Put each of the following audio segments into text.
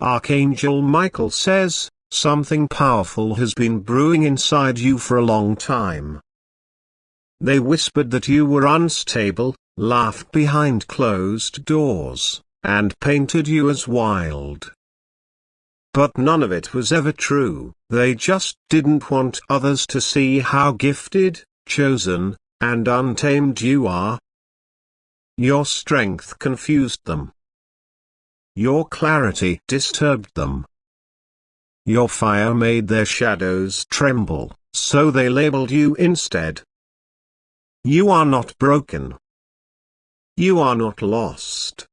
Archangel Michael says, something powerful has been brewing inside you for a long time. They whispered that you were unstable, laughed behind closed doors, and painted you as wild. But none of it was ever true. They just didn't want others to see how gifted, chosen, and untamed you are. Your strength confused them. Your clarity disturbed them. Your fire made their shadows tremble, so they labeled you instead. You are not broken. You are not lost.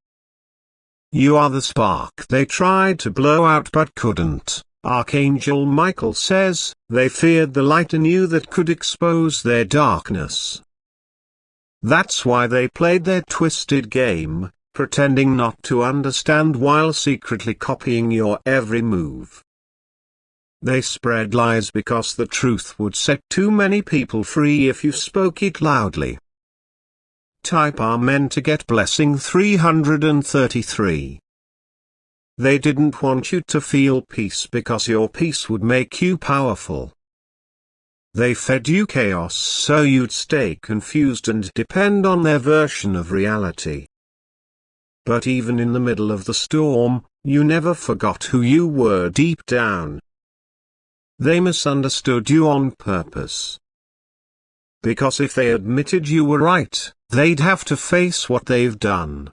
You are the spark they tried to blow out but couldn't. Archangel Michael says, they feared the light in you that could expose their darkness. That's why they played their twisted game, pretending not to understand while secretly copying your every move. They spread lies because the truth would set too many people free if you spoke it loudly. Type Amen to get blessing 333. They didn't want you to feel peace because your peace would make you powerful. They fed you chaos so you'd stay confused and depend on their version of reality. But even in the middle of the storm, you never forgot who you were deep down. They misunderstood you on purpose. Because if they admitted you were right, they'd have to face what they've done.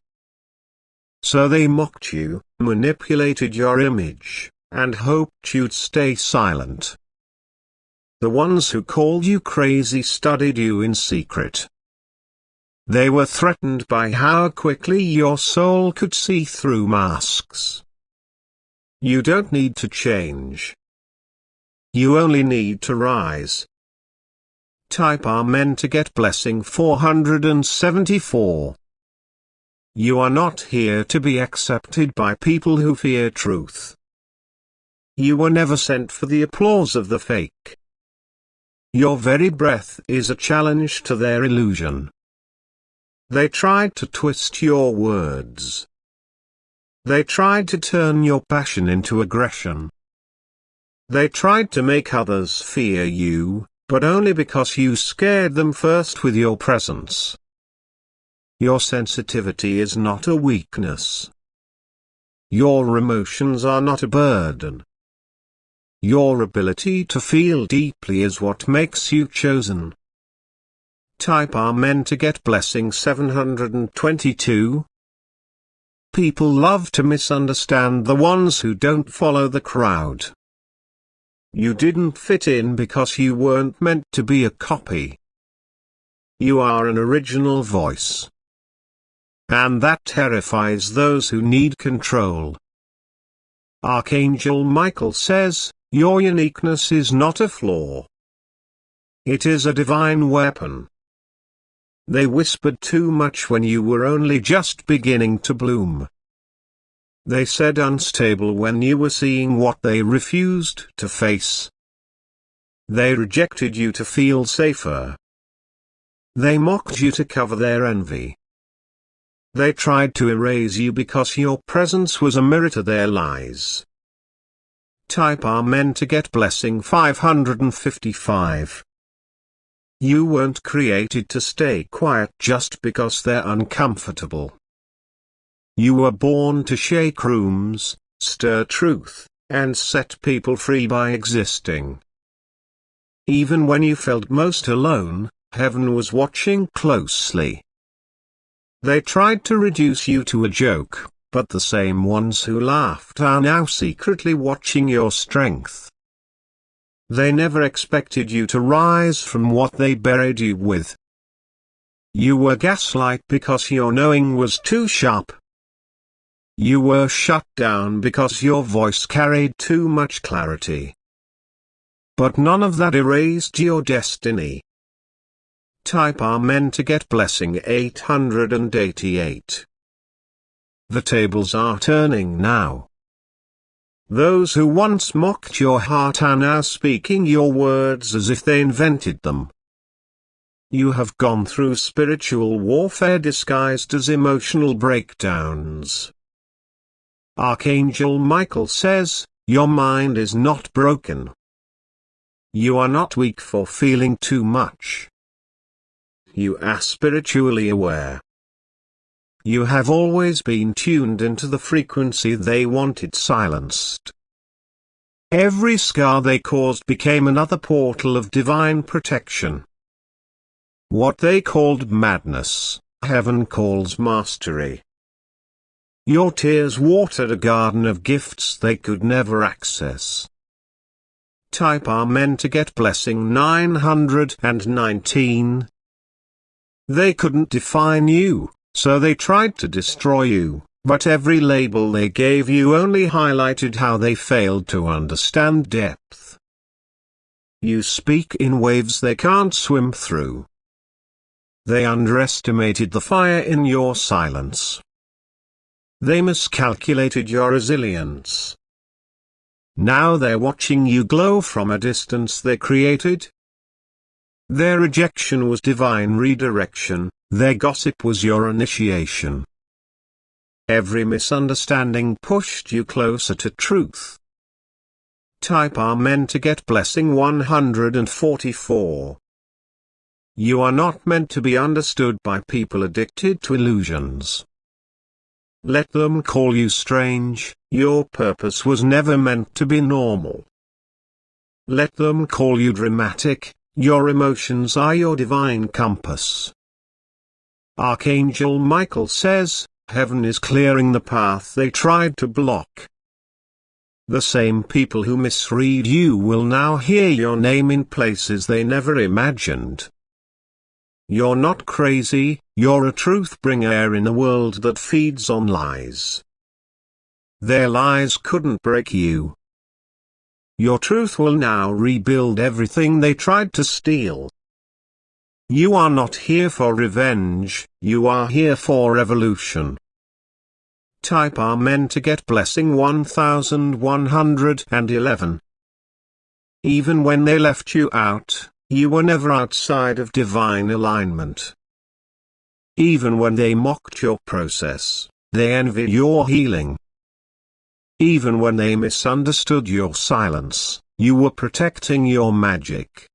So they mocked you, manipulated your image, and hoped you'd stay silent. The ones who called you crazy studied you in secret. They were threatened by how quickly your soul could see through masks. You don't need to change. You only need to rise. Type Amen to get blessing 474. You are not here to be accepted by people who fear truth. You were never sent for the applause of the fake. Your very breath is a challenge to their illusion. They tried to twist your words. They tried to turn your passion into aggression. They tried to make others fear you, but only because you scared them first with your presence. Your sensitivity is not a weakness. Your emotions are not a burden. Your ability to feel deeply is what makes you chosen. Type Amen to get blessing 722. People love to misunderstand the ones who don't follow the crowd. You didn't fit in because you weren't meant to be a copy. You are an original voice. And that terrifies those who need control. Archangel Michael says, your uniqueness is not a flaw. It is a divine weapon. They whispered too much when you were only just beginning to bloom. They said unstable when you were seeing what they refused to face. They rejected you to feel safer. They mocked you to cover their envy. They tried to erase you because your presence was a mirror to their lies. Type Amen to get blessing 555. You weren't created to stay quiet just because they're uncomfortable. You were born to shake rooms, stir truth, and set people free by existing. Even when you felt most alone, heaven was watching closely. They tried to reduce you to a joke, but the same ones who laughed are now secretly watching your strength. They never expected you to rise from what they buried you with. You were gaslight because your knowing was too sharp. You were shut down because your voice carried too much clarity. But none of that erased your destiny. Type Amen to get blessing 888. The tables are turning now. Those who once mocked your heart are now speaking your words as if they invented them. You have gone through spiritual warfare disguised as emotional breakdowns. Archangel Michael says, your mind is not broken. You are not weak for feeling too much. You are spiritually aware. You have always been tuned into the frequency they wanted silenced. Every scar they caused became another portal of divine protection. What they called madness, heaven calls mastery. Your tears watered a garden of gifts they could never access. Type Amen to get blessing 919. They couldn't define you, so they tried to destroy you, but every label they gave you only highlighted how they failed to understand depth. You speak in waves they can't swim through. They underestimated the fire in your silence. They miscalculated your resilience. Now they're watching you glow from a distance they created. Their rejection was divine redirection, their gossip was your initiation. Every misunderstanding pushed you closer to truth. Type Amen to get blessing 144. You are not meant to be understood by people addicted to illusions. Let them call you strange, your purpose was never meant to be normal. Let them call you dramatic, your emotions are your divine compass. Archangel Michael says, heaven is clearing the path they tried to block. The same people who misread you will now hear your name in places they never imagined. You're not crazy, you're a truth bringer in a world that feeds on lies. Their lies couldn't break you. Your truth will now rebuild everything they tried to steal. You are not here for revenge, you are here for evolution. Type Amen to get blessing 1111. Even when they left you out, you were never outside of divine alignment. Even when they mocked your process, they envied your healing. Even when they misunderstood your silence, you were protecting your magic.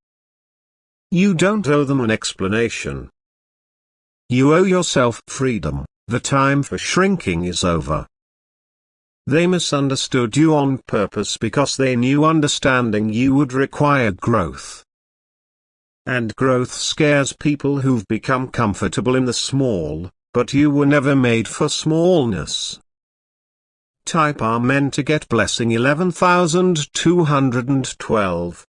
You don't owe them an explanation. You owe yourself freedom, the time for shrinking is over. They misunderstood you on purpose because they knew understanding you would require growth. And growth scares people who've become comfortable in the small, but you were never made for smallness. Type Amen to get blessing 11212.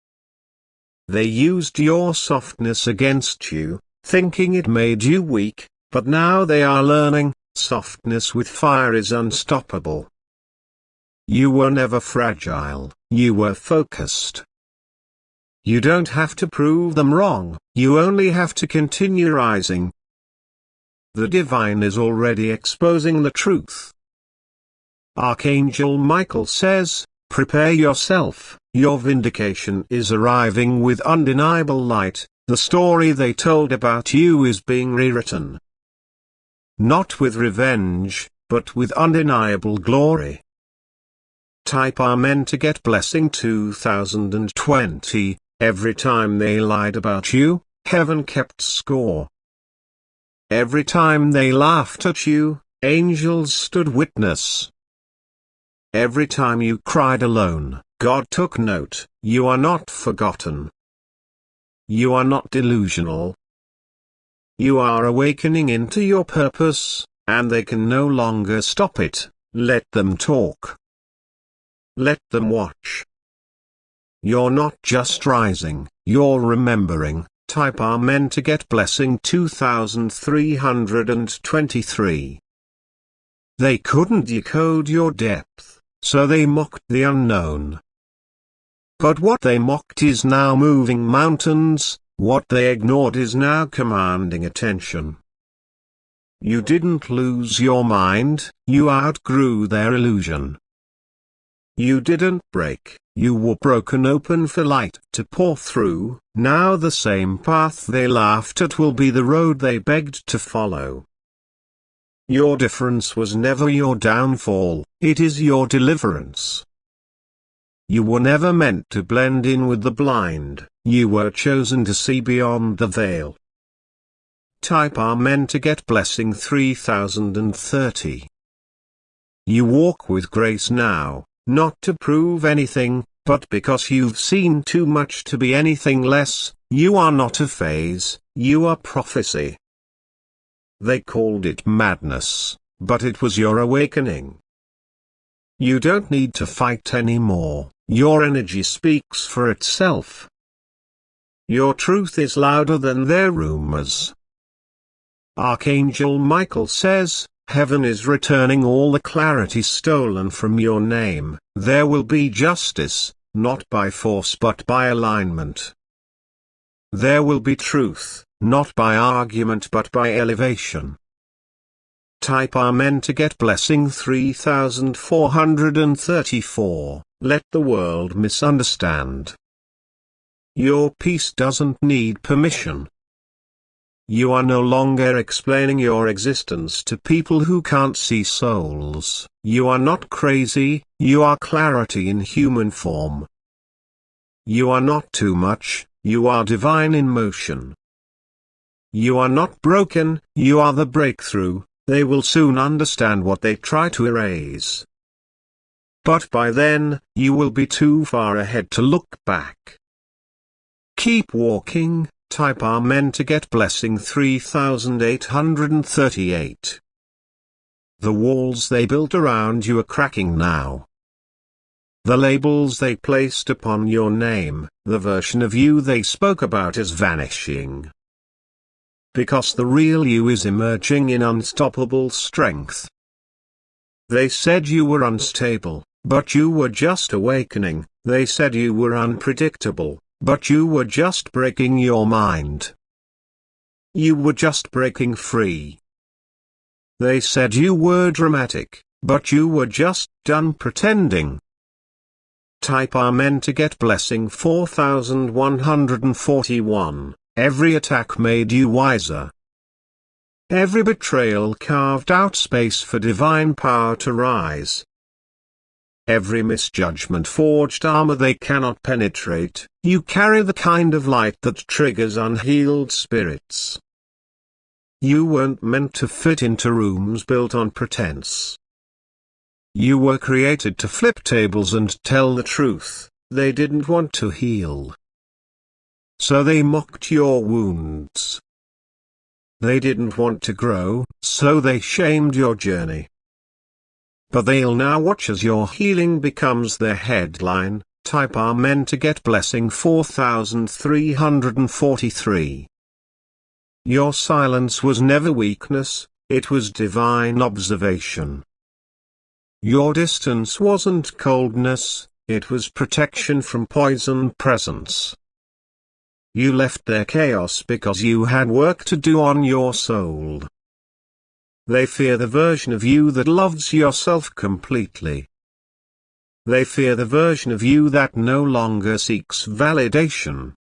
They used your softness against you, thinking it made you weak, but now they are learning, softness with fire is unstoppable. You were never fragile, you were focused. You don't have to prove them wrong, you only have to continue rising. The divine is already exposing the truth. Archangel Michael says, prepare yourself, your vindication is arriving with undeniable light, the story they told about you is being rewritten. Not with revenge, but with undeniable glory. Type Amen to get blessing 2020. Every time they lied about you, heaven kept score. Every time they laughed at you, angels stood witness. Every time you cried alone, God took note, you are not forgotten. You are not delusional. You are awakening into your purpose, and they can no longer stop it. Let them talk. Let them watch. You're not just rising, you're remembering. Type Amen to get blessing 2323. They couldn't decode your depth, so they mocked the unknown. But what they mocked is now moving mountains, what they ignored is now commanding attention. You didn't lose your mind, you outgrew their illusion. You didn't break, you were broken open for light to pour through. Now the same path they laughed at will be the road they begged to follow. Your difference was never your downfall, it is your deliverance. You were never meant to blend in with the blind, you were chosen to see beyond the veil. Type Amen to get blessing 3030. You walk with grace now, not to prove anything, but because you've seen too much to be anything less. You are not a phase, you are prophecy. They called it madness, but it was your awakening. You don't need to fight anymore, your energy speaks for itself. Your truth is louder than their rumors. Archangel Michael says, heaven is returning all the clarity stolen from your name. There will be justice, not by force but by alignment. There will be truth, not by argument but by elevation. Type Amen to get blessing 3434. Let the world misunderstand. Your peace doesn't need permission. You are no longer explaining your existence to people who can't see souls. You are not crazy, you are clarity in human form. You are not too much, you are divine in motion. You are not broken, you are the breakthrough. They will soon understand what they try to erase. But by then, you will be too far ahead to look back. Keep walking. Type Amen to get blessing 3838. The walls they built around you are cracking now. The labels they placed upon your name, the version of you they spoke about is vanishing. Because the real you is emerging in unstoppable strength. They said you were unstable, but you were just awakening. They said you were unpredictable, but you were just breaking your mind. You were just breaking free. They said you were dramatic, but you were just done pretending. Type Amen to get blessing 4141. Every attack made you wiser. Every betrayal carved out space for divine power to rise. Every misjudgment forged armor they cannot penetrate. You carry the kind of light that triggers unhealed spirits. You weren't meant to fit into rooms built on pretense. You were created to flip tables and tell the truth. They didn't want to heal. So they mocked your wounds. They didn't want to grow, so they shamed your journey. But they'll now watch as your healing becomes their headline. Type Amen to get blessing 4343. Your silence was never weakness, it was divine observation. Your distance wasn't coldness, it was protection from poison presence. You left their chaos because you had work to do on your soul. They fear the version of you that loves yourself completely. They fear the version of you that no longer seeks validation.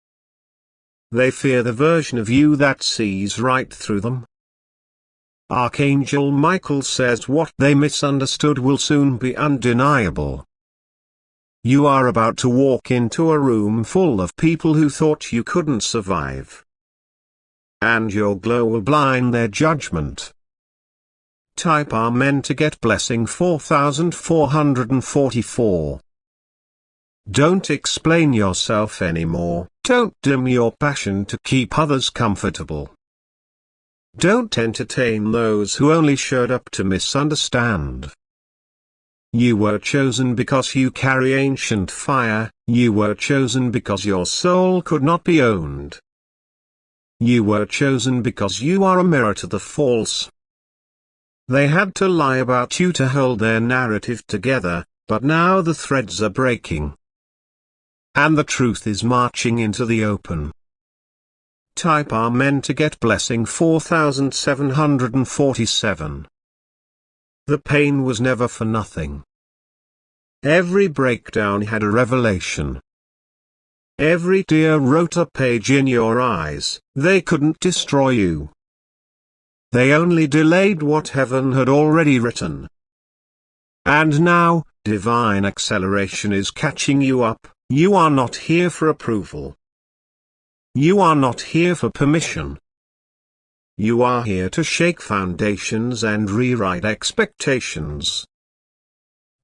They fear the version of you that sees right through them. Archangel Michael says what they misunderstood will soon be undeniable. You are about to walk into a room full of people who thought you couldn't survive. And your glow will blind their judgment. Type Amen to get blessing 4444. Don't explain yourself anymore. Don't dim your passion to keep others comfortable. Don't entertain those who only showed up to misunderstand. You were chosen because you carry ancient fire, you were chosen because your soul could not be owned. You were chosen because you are a mirror to the false. They had to lie about you to hold their narrative together, but now the threads are breaking. And the truth is marching into the open. Type Amen to get blessing 4747. The pain was never for nothing. Every breakdown had a revelation. Every tear wrote a page in your eyes. They couldn't destroy you. They only delayed what heaven had already written. And now, divine acceleration is catching you up. You are not here for approval. You are not here for permission. You are here to shake foundations and rewrite expectations.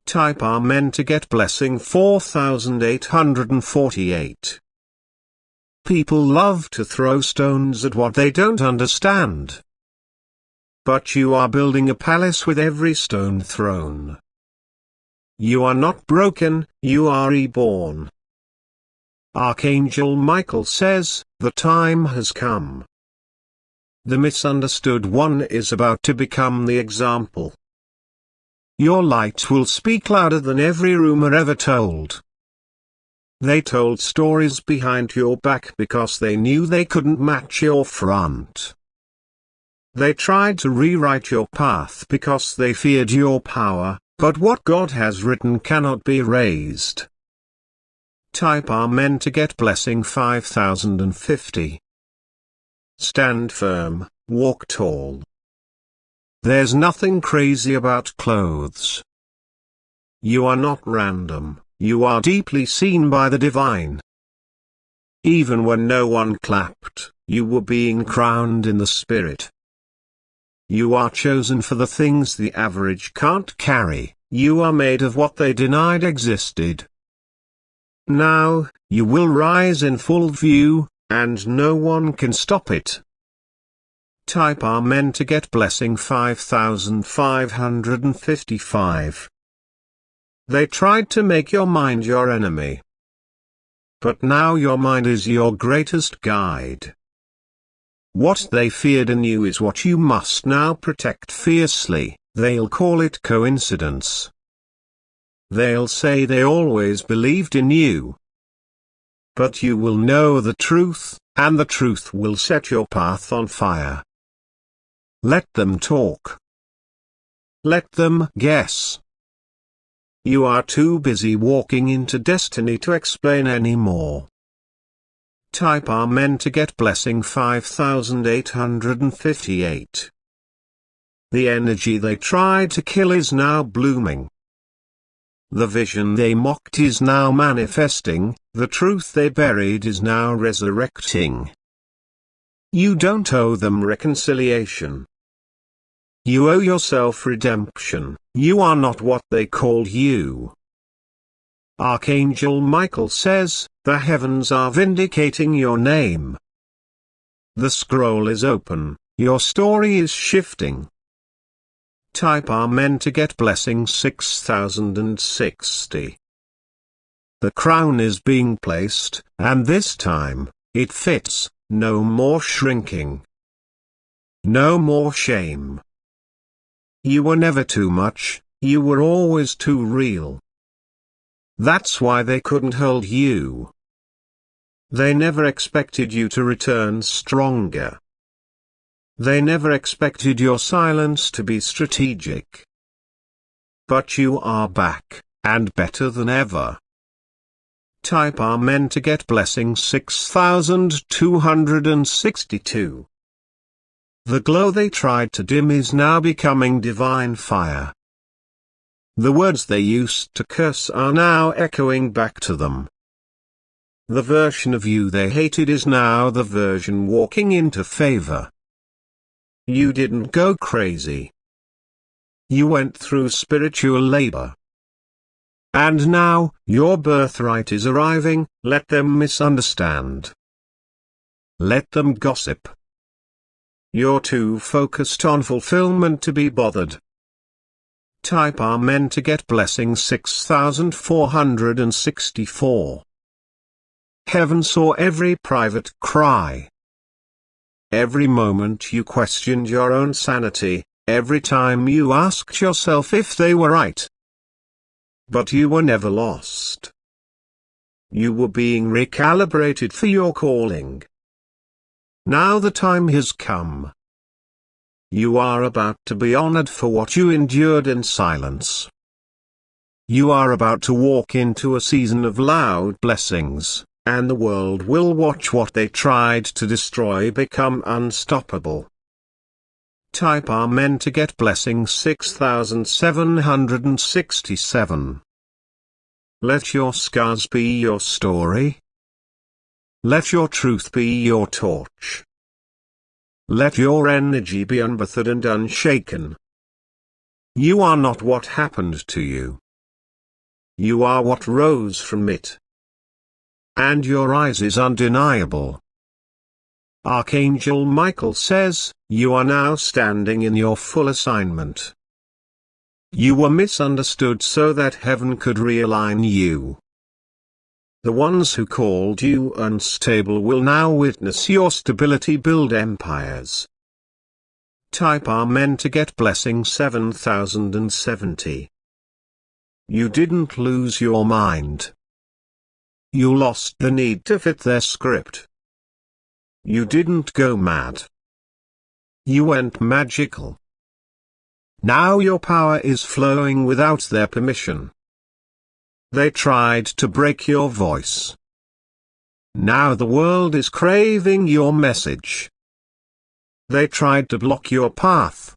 Type Amen to get blessing 4848. People love to throw stones at what they don't understand. But you are building a palace with every stone thrown. You are not broken, you are reborn. Archangel Michael says, the time has come. The misunderstood one is about to become the example. Your light will speak louder than every rumor ever told. They told stories behind your back because they knew they couldn't match your front. They tried to rewrite your path because they feared your power, but what God has written cannot be erased. Type Amen to get blessing 5050. Stand firm, walk tall. There's nothing crazy about clothes. You are not random, you are deeply seen by the divine. Even when no one clapped, you were being crowned in the spirit. You are chosen for the things the average can't carry, you are made of what they denied existed. Now, you will rise in full view, and no one can stop it. Type Amen to get blessing 5555. They tried to make your mind your enemy. But now your mind is your greatest guide. What they feared in you is what you must now protect fiercely. They'll call it coincidence. They'll say they always believed in you. But you will know the truth, and the truth will set your path on fire. Let them talk. Let them guess. You are too busy walking into destiny to explain anymore. Type Amen to get blessing 5858. The energy they tried to kill is now blooming. The vision they mocked is now manifesting, the truth they buried is now resurrecting. You don't owe them reconciliation. You owe yourself redemption, you are not what they called you. Archangel Michael says, the heavens are vindicating your name. The scroll is open, your story is shifting. Type Amen to get blessing 6060. The crown is being placed, and this time, it fits, no more shrinking. No more shame. You were never too much, you were always too real. That's why they couldn't hold you. They never expected you to return stronger. They never expected your silence to be strategic. But you are back, and better than ever. Type Amen to get blessing 6262. The glow they tried to dim is now becoming divine fire. The words they used to curse are now echoing back to them. The version of you they hated is now the version walking into favor. You didn't go crazy. You went through spiritual labor. And now, your birthright is arriving, let them misunderstand. Let them gossip. You're too focused on fulfillment to be bothered. Type Amen to get blessing 6464. Heaven saw every private cry. Every moment you questioned your own sanity, every time you asked yourself if they were right. But you were never lost. You were being recalibrated for your calling. Now the time has come. You are about to be honored for what you endured in silence. You are about to walk into a season of loud blessings, and the world will watch what they tried to destroy become unstoppable. Type Amen to get blessing 6767. Let your scars be your story. Let your truth be your torch. Let your energy be unbothered and unshaken. You are not what happened to you. You are what rose from it. And your rise is undeniable. Archangel Michael says, you are now standing in your full assignment. You were misunderstood so that heaven could realign you. The ones who called you unstable will now witness your stability build empires. Type Amen to get blessing 7070. You didn't lose your mind. You lost the need to fit their script. You didn't go mad. You went magical. Now your power is flowing without their permission. They tried to break your voice. Now the world is craving your message. They tried to block your path.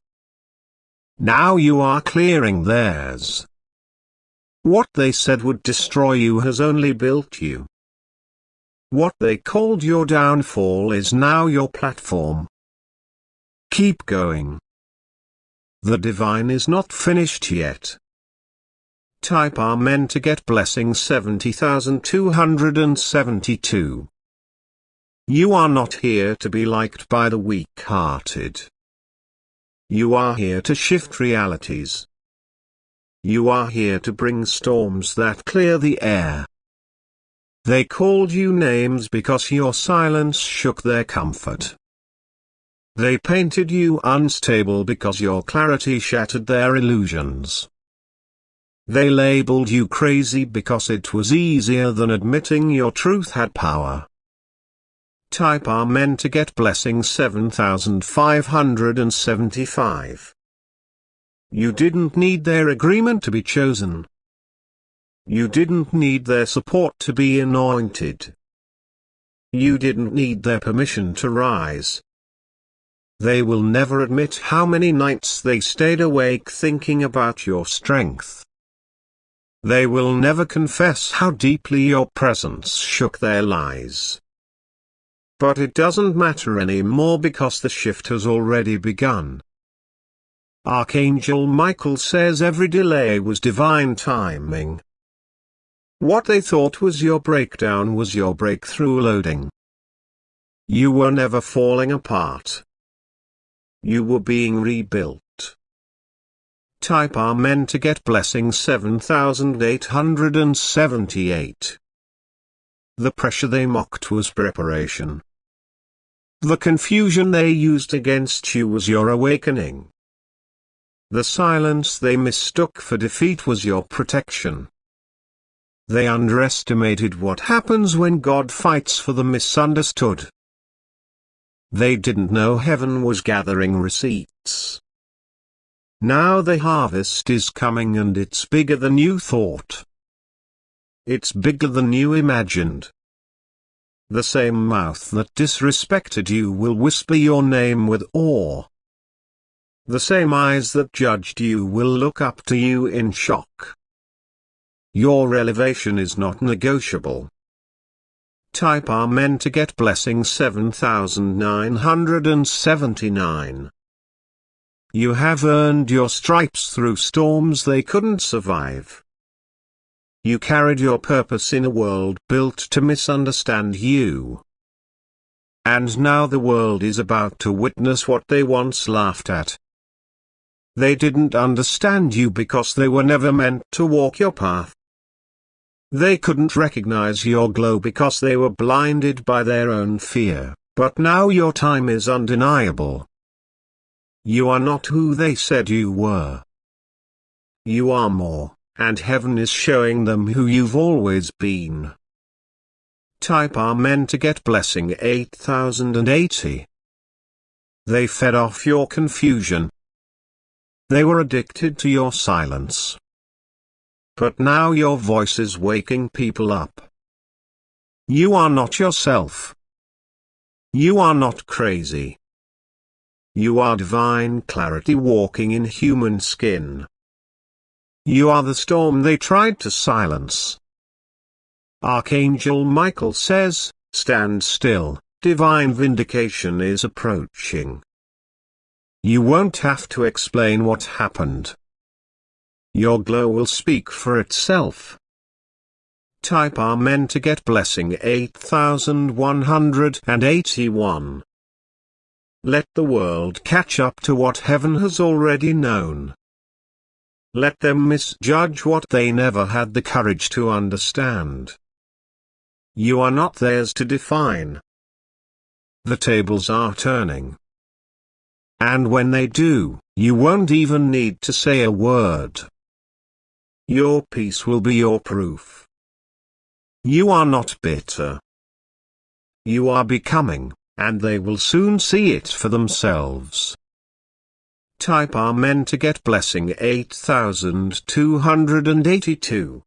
Now you are clearing theirs. What they said would destroy you has only built you. What they called your downfall is now your platform. Keep going. The divine is not finished yet. Type Amen to get blessing 70,272. You are not here to be liked by the weak-hearted. You are here to shift realities. You are here to bring storms that clear the air. They called you names because your silence shook their comfort. They painted you unstable because your clarity shattered their illusions. They labeled you crazy because it was easier than admitting your truth had power. Type Amen to get blessing 7575. You didn't need their agreement to be chosen. You didn't need their support to be anointed. You didn't need their permission to rise. They will never admit how many nights they stayed awake thinking about your strength. They will never confess how deeply your presence shook their lies. But it doesn't matter anymore because the shift has already begun. Archangel Michael says every delay was divine timing. What they thought was your breakdown was your breakthrough loading. You were never falling apart. You were being rebuilt. Type Amen to get blessing 7878. The pressure they mocked was preparation. The confusion they used against you was your awakening. The silence they mistook for defeat was your protection. They underestimated what happens when God fights for the misunderstood. They didn't know heaven was gathering receipts. Now the harvest is coming and it's bigger than you thought. It's bigger than you imagined. The same mouth that disrespected you will whisper your name with awe. The same eyes that judged you will look up to you in shock. Your elevation is not negotiable. Type Amen to get blessing 7979. You have earned your stripes through storms they couldn't survive. You carried your purpose in a world built to misunderstand you. And now the world is about to witness what they once laughed at. They didn't understand you because they were never meant to walk your path. They couldn't recognize your glow because they were blinded by their own fear, but now your time is undeniable. You are not who they said you were. You are more, and heaven is showing them who you've always been. Type Amen to get blessing 8080. They fed off your confusion. They were addicted to your silence. But now your voice is waking people up. You are not yourself. You are not crazy. You are divine clarity walking in human skin. You are the storm they tried to silence. Archangel Michael says, stand still, divine vindication is approaching. You won't have to explain what happened. Your glow will speak for itself. Type Amen to get blessing 8181. Let the world catch up to what heaven has already known. Let them misjudge what they never had the courage to understand. You are not theirs to define. The tables are turning. And when they do, you won't even need to say a word. Your peace will be your proof. You are not bitter. You are becoming, and they will soon see it for themselves. Type Amen to get blessing 8282.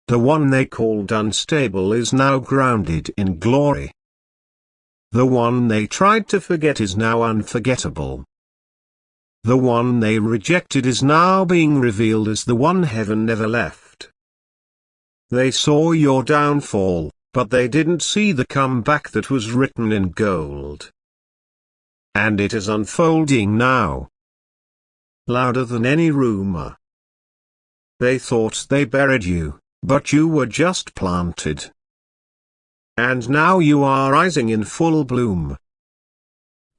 The one they called unstable is now grounded in glory. The one they tried to forget is now unforgettable. The one they rejected is now being revealed as the one heaven never left. They saw your downfall, but they didn't see the comeback that was written in gold. And it is unfolding now. Louder than any rumor. They thought they buried you, but you were just planted. And now you are rising in full bloom.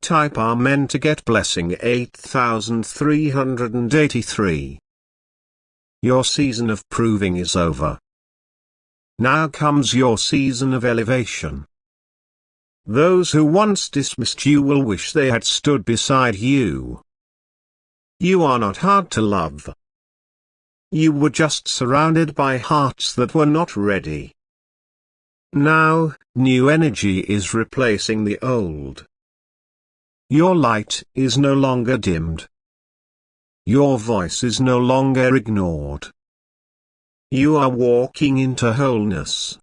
Type Amen to get blessing 8383. Your season of proving is over. Now comes your season of elevation. Those who once dismissed you will wish they had stood beside you. You are not hard to love. You were just surrounded by hearts that were not ready. Now, new energy is replacing the old. Your light is no longer dimmed. Your voice is no longer ignored. You are walking into wholeness.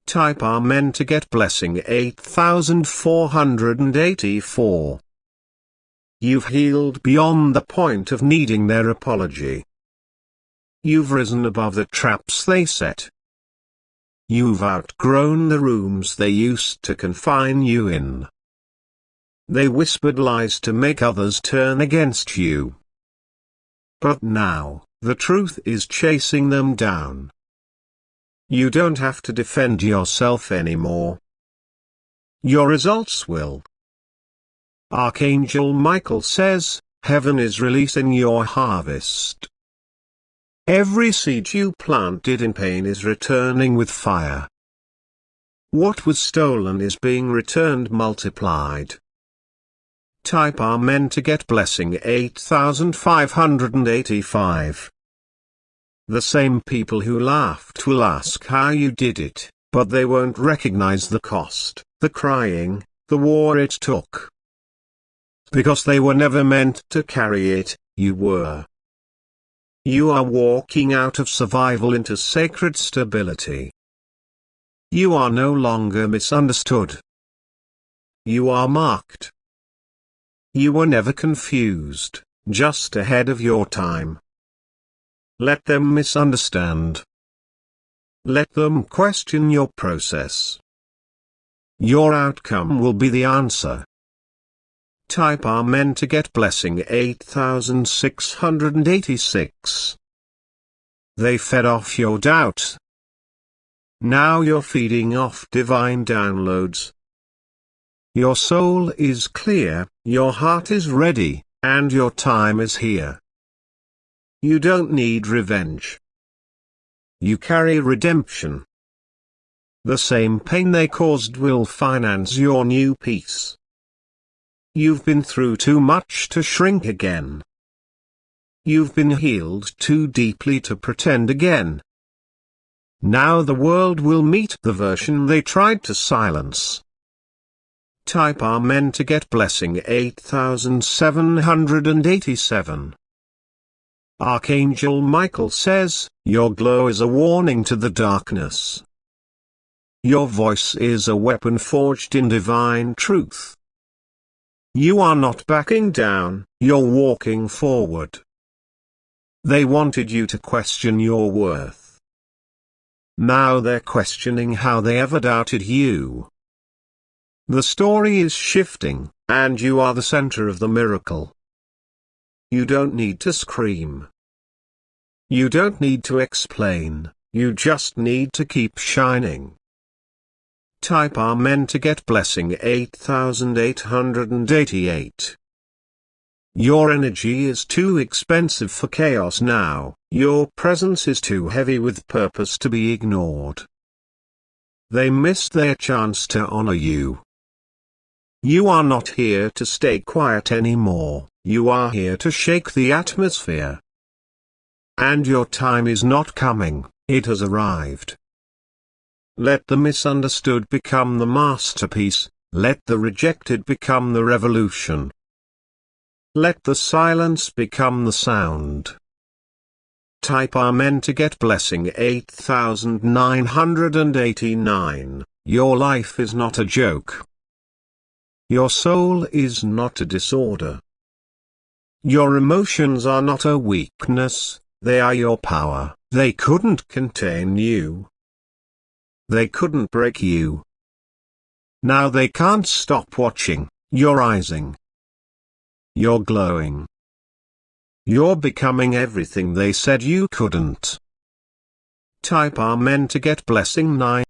Type Amen to get blessing 8484. You've healed beyond the point of needing their apology. You've risen above the traps they set. You've outgrown the rooms they used to confine you in. They whispered lies to make others turn against you. But now, the truth is chasing them down. You don't have to defend yourself anymore. Your results will. Archangel Michael says, heaven is releasing your harvest. Every seed you planted in pain is returning with fire. What was stolen is being returned multiplied. Type Amen to get blessing 8585. The same people who laughed will ask how you did it, but they won't recognize the cost, the crying, the war it took. Because they were never meant to carry it, you were. You are walking out of survival into sacred stability. You are no longer misunderstood. You are marked. You were never confused, just ahead of your time. Let them misunderstand. Let them question your process. Your outcome will be the answer. Type Amen to get blessing 8686. They fed off your doubt. Now you're feeding off divine downloads. Your soul is clear, your heart is ready, and your time is here. You don't need revenge. You carry redemption. The same pain they caused will finance your new peace. You've been through too much to shrink again. You've been healed too deeply to pretend again. Now the world will meet the version they tried to silence. Type Amen to get blessing 8787. Archangel Michael says, your glow is a warning to the darkness. Your voice is a weapon forged in divine truth. You are not backing down, you're walking forward. They wanted you to question your worth. Now they're questioning how they ever doubted you. The story is shifting, and you are the center of the miracle. You don't need to scream. You don't need to explain, you just need to keep shining. Type Amen to get blessing 8888. Your energy is too expensive for chaos now, your presence is too heavy with purpose to be ignored. They missed their chance to honor you. You are not here to stay quiet anymore, you are here to shake the atmosphere. And your time is not coming, it has arrived. Let the misunderstood become the masterpiece, let the rejected become the revolution. Let the silence become the sound. Type Amen to get blessing 8989. Your life is not a joke. Your soul is not a disorder. Your emotions are not a weakness, they are your power. They couldn't contain you. They couldn't break you. Now they can't stop watching. You're rising. You're glowing. You're becoming everything they said you couldn't. Type Amen to get blessing 9.